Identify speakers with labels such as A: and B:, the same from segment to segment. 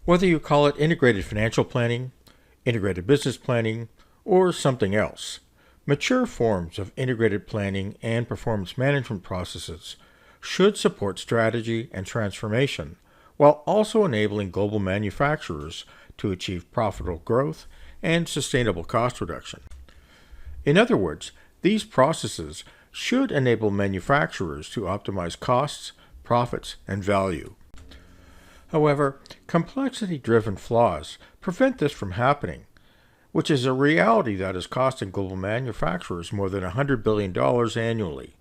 A: Whether you call it integrated financial planning, integrated business planning, or something else, mature forms of integrated planning and performance management processes should support strategy and transformation while also enabling global manufacturers to achieve profitable growth and sustainable cost reduction. In other words, these processes should enable manufacturers to optimize costs, profits, and value. However, complexity-driven flaws prevent this from happening, which is a reality that is costing global manufacturers more than $100 billion annually.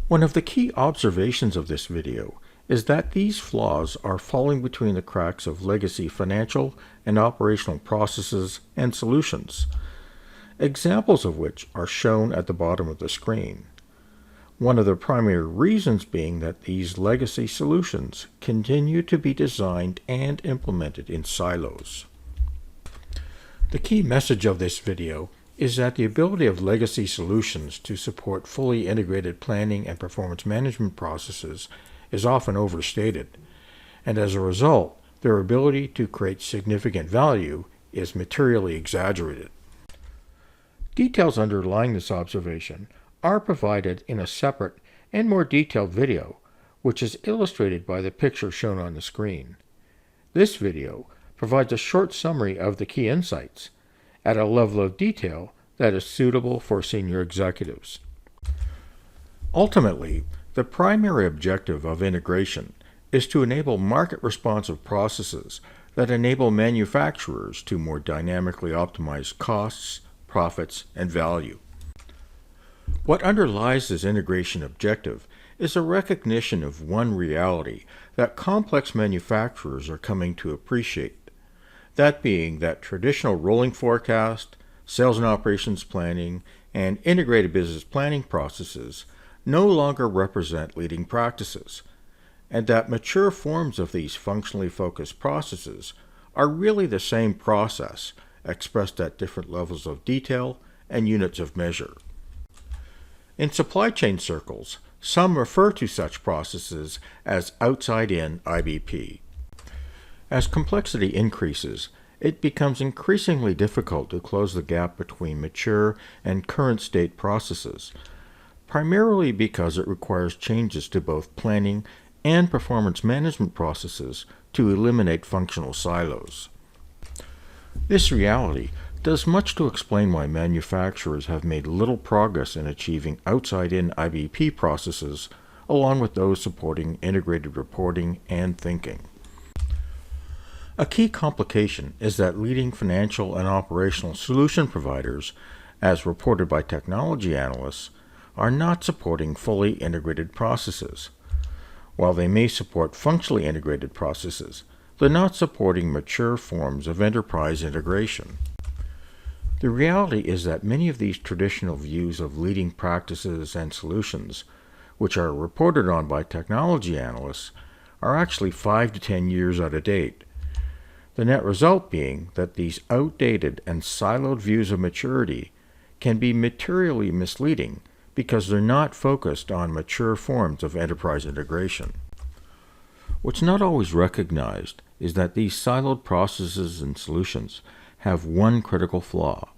A: One of the key observations of this video is that these flaws are falling between the cracks of legacy financial and operational processes and solutions, examples of which are shown at the bottom of the screen. One of the primary reasons being that these legacy solutions continue to be designed and implemented in silos. The key message of this video is that the ability of legacy solutions to support fully integrated planning and performance management processes is often overstated, and as a result, their ability to create significant value is materially exaggerated. Details underlying this observation are provided in a separate and more detailed video, which is illustrated by the picture shown on the screen. This video provides a short summary of the key insights at a level of detail that is suitable for senior executives. Ultimately, the primary objective of integration is to enable market-responsive processes that enable manufacturers to more dynamically optimize costs, profits, and value. What underlies this integration objective is a recognition of one reality that complex manufacturers are coming to appreciate, that being that traditional rolling forecast, sales and operations planning, and integrated business planning processes no longer represent leading practices, and that mature forms of these functionally focused processes are really the same process expressed at different levels of detail and units of measure. In supply chain circles, some refer to such processes as outside-in IBP. As complexity increases, it becomes increasingly difficult to close the gap between mature and current state processes, primarily because it requires changes to both planning and performance management processes to eliminate functional silos. This reality does much to explain why manufacturers have made little progress in achieving outside-in IBP processes, along with those supporting integrated reporting and thinking. A key complication is that leading financial and operational solution providers, as reported by technology analysts, are not supporting fully integrated processes. While they may support functionally integrated processes, they're not supporting mature forms of enterprise integration. The reality is that many of these traditional views of leading practices and solutions, which are reported on by technology analysts, are actually 5 to 10 years out of date. The net result being that these outdated and siloed views of maturity can be materially misleading because they're not focused on mature forms of enterprise integration. What's not always recognized is that these siloed processes and solutions have one critical flaw,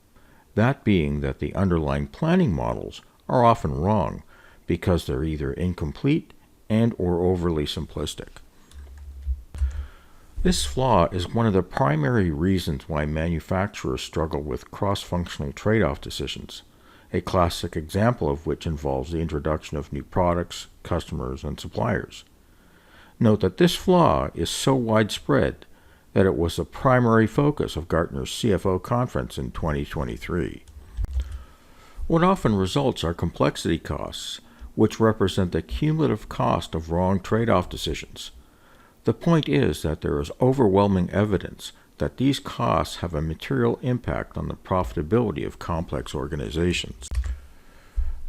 A: that being that the underlying planning models are often wrong because they're either incomplete and or overly simplistic. This flaw is one of the primary reasons why manufacturers struggle with cross-functional trade-off decisions, a classic example of which involves the introduction of new products, customers, and suppliers. Note that this flaw is so widespread that it was the primary focus of Gartner's CFO conference in 2023. What often results are complexity costs, which represent the cumulative cost of wrong trade-off decisions. The point is that there is overwhelming evidence that these costs have a material impact on the profitability of complex organizations.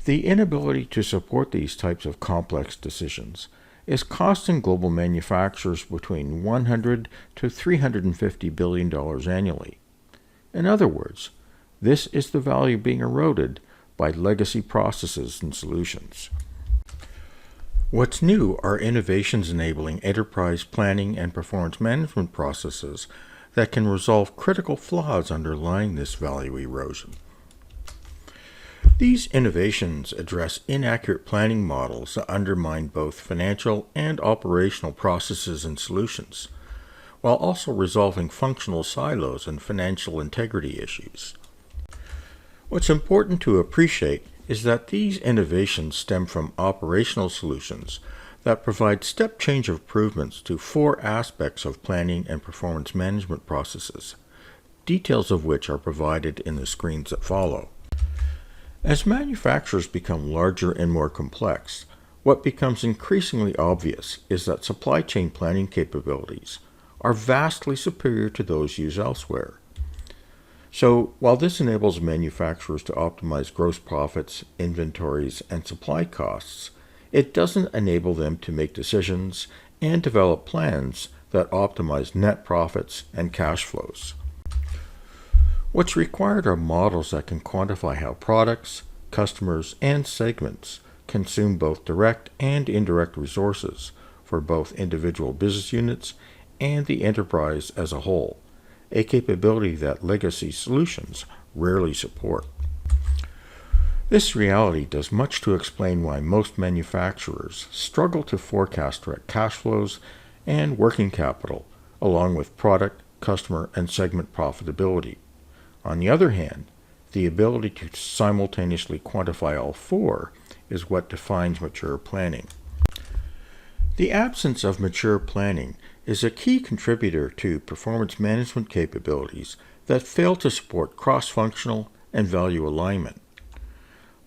A: The inability to support these types of complex decisions is costing global manufacturers between $100 to $350 billion annually. In other words, this is the value being eroded by legacy processes and solutions. What's new are innovations enabling enterprise planning and performance management processes that can resolve critical flaws underlying this value erosion. These innovations address inaccurate planning models that undermine both financial and operational processes and solutions, while also resolving functional silos and financial integrity issues. What's important to appreciate is that these innovations stem from operational solutions that provide step-change improvements to four aspects of planning and performance management processes, details of which are provided in the screens that follow. As manufacturers become larger and more complex, what becomes increasingly obvious is that supply chain planning capabilities are vastly superior to those used elsewhere. So, while this enables manufacturers to optimize gross profits, inventories, and supply costs, it doesn't enable them to make decisions and develop plans that optimize net profits and cash flows. What's required are models that can quantify how products, customers, and segments consume both direct and indirect resources for both individual business units and the enterprise as a whole, a capability that legacy solutions rarely support. This reality does much to explain why most manufacturers struggle to forecast direct cash flows and working capital, along with product, customer, and segment profitability. On the other hand, the ability to simultaneously quantify all four is what defines mature planning. The absence of mature planning is a key contributor to performance management capabilities that fail to support cross-functional and value alignment.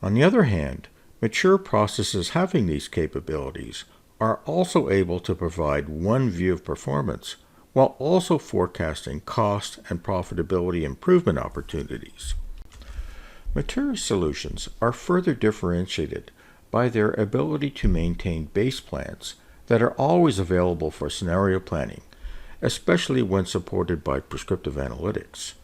A: On the other hand, mature processes having these capabilities are also able to provide one view of performance while also forecasting cost and profitability improvement opportunities. Mature solutions are further differentiated by their ability to maintain base plans that are always available for scenario planning, especially when supported by prescriptive analytics.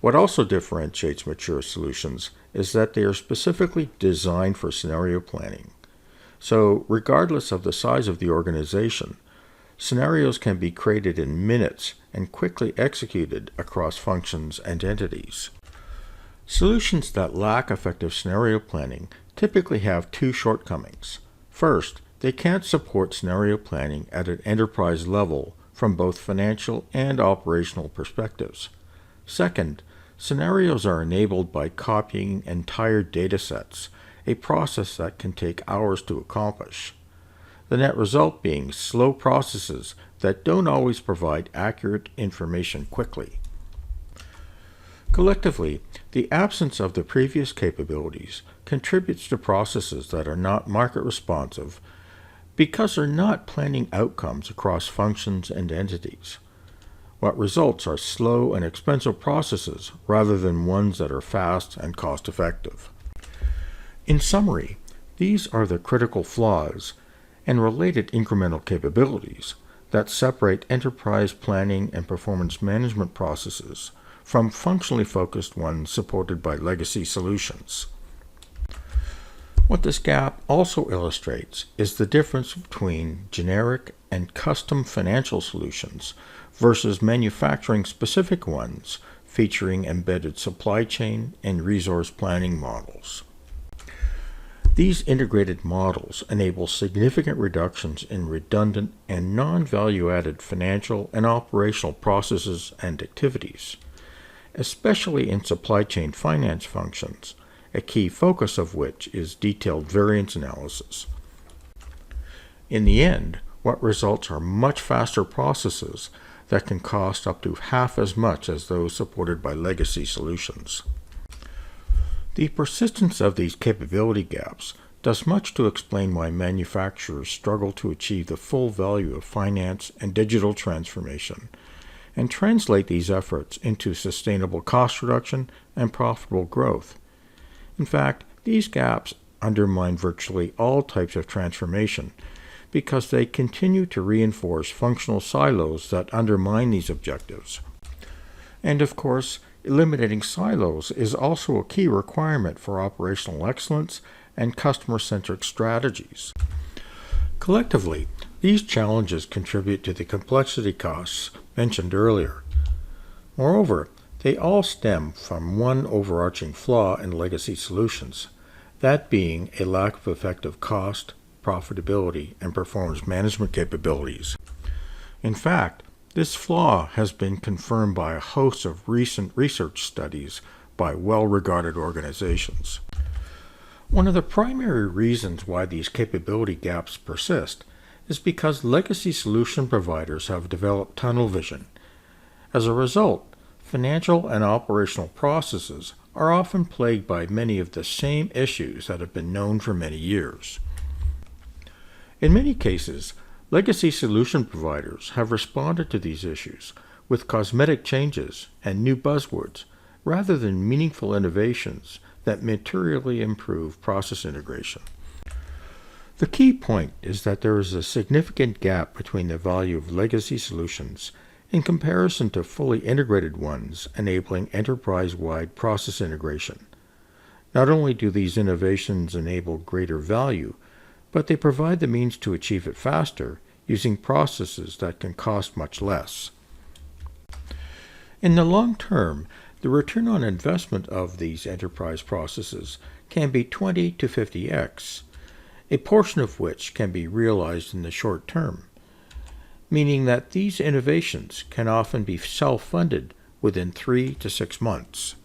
A: What also differentiates mature solutions is that they are specifically designed for scenario planning. So, regardless of the size of the organization, scenarios can be created in minutes and quickly executed across functions and entities. Solutions that lack effective scenario planning typically have two shortcomings. First, they can't support scenario planning at an enterprise level from both financial and operational perspectives. Second, scenarios are enabled by copying entire datasets, a process that can take hours to accomplish. The net result being slow processes that don't always provide accurate information quickly. Collectively, the absence of the previous capabilities contributes to processes that are not market responsive because they're not planning outcomes across functions and entities. What results are slow and expensive processes rather than ones that are fast and cost-effective. In summary, these are the critical flaws and related incremental capabilities that separate enterprise planning and performance management processes from functionally focused ones supported by legacy solutions. What this gap also illustrates is the difference between generic and custom financial solutions versus manufacturing-specific ones featuring embedded supply chain and resource planning models. These integrated models enable significant reductions in redundant and non-value-added financial and operational processes and activities, especially in supply chain finance functions, a key focus of which is detailed variance analysis. In the end, what results are much faster processes that can cost up to half as much as those supported by legacy solutions. The persistence of these capability gaps does much to explain why manufacturers struggle to achieve the full value of finance and digital transformation, and translate these efforts into sustainable cost reduction and profitable growth. In fact, these gaps undermine virtually all types of transformation because they continue to reinforce functional silos that undermine these objectives. And of course, eliminating silos is also a key requirement for operational excellence and customer-centric strategies. Collectively, these challenges contribute to the complexity costs mentioned earlier. Moreover, they all stem from one overarching flaw in legacy solutions, that being a lack of effective cost, profitability, and performance management capabilities. In fact, this flaw has been confirmed by a host of recent research studies by well-regarded organizations. One of the primary reasons why these capability gaps persist is because legacy solution providers have developed tunnel vision. As a result, financial and operational processes are often plagued by many of the same issues that have been known for many years. In many cases, legacy solution providers have responded to these issues with cosmetic changes and new buzzwords rather than meaningful innovations that materially improve process integration. The key point is that there is a significant gap between the value of legacy solutions in comparison to fully integrated ones enabling enterprise-wide process integration. Not only do these innovations enable greater value, but they provide the means to achieve it faster using processes that can cost much less. In the long term, the return on investment of these enterprise processes can be 20 to 50x, a portion of which can be realized in the short term, meaning that these innovations can often be self-funded within 3 to 6 months.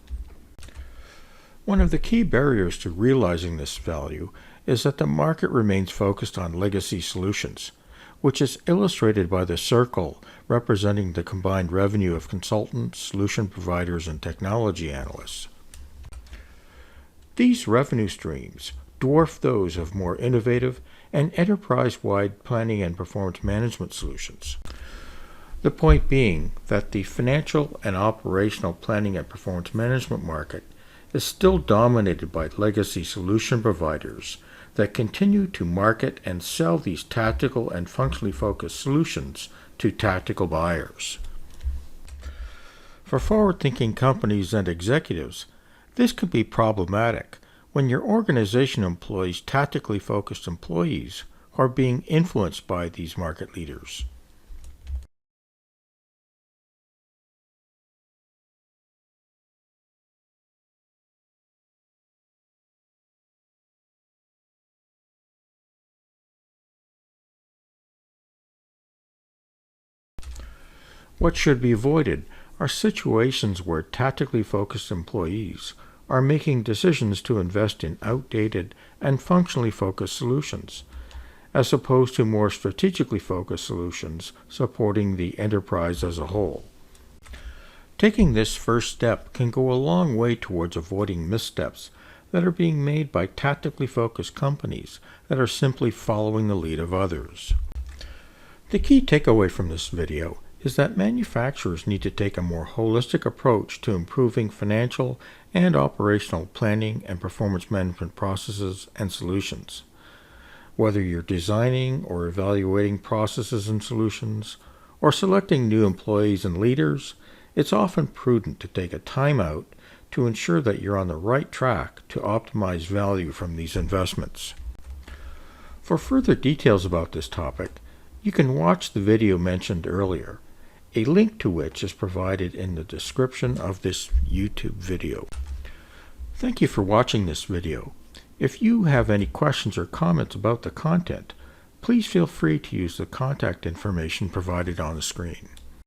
A: One of the key barriers to realizing this value is that the market remains focused on legacy solutions, which is illustrated by the circle representing the combined revenue of consultants, solution providers, and technology analysts. These revenue streams dwarf those of more innovative and enterprise-wide planning and performance management solutions. The point being that the financial and operational planning and performance management market is still dominated by legacy solution providers that continue to market and sell these tactical and functionally focused solutions to tactical buyers. For forward-thinking companies and executives, this can be problematic when your organization employs tactically focused employees who are being influenced by these market leaders. What should be avoided are situations where tactically focused employees are making decisions to invest in outdated and functionally focused solutions, as opposed to more strategically focused solutions supporting the enterprise as a whole. Taking this first step can go a long way towards avoiding missteps that are being made by tactically focused companies that are simply following the lead of others. The key takeaway from this video is that manufacturers need to take a more holistic approach to improving financial and operational planning and performance management processes and solutions. Whether you're designing or evaluating processes and solutions, or selecting new employees and leaders, it's often prudent to take a time out to ensure that you're on the right track to optimize value from these investments. For further details about this topic, you can watch the video mentioned earlier, a link to which is provided in the description of this YouTube video. Thank you for watching this video. If you have any questions or comments about the content, please feel free to use the contact information provided on the screen.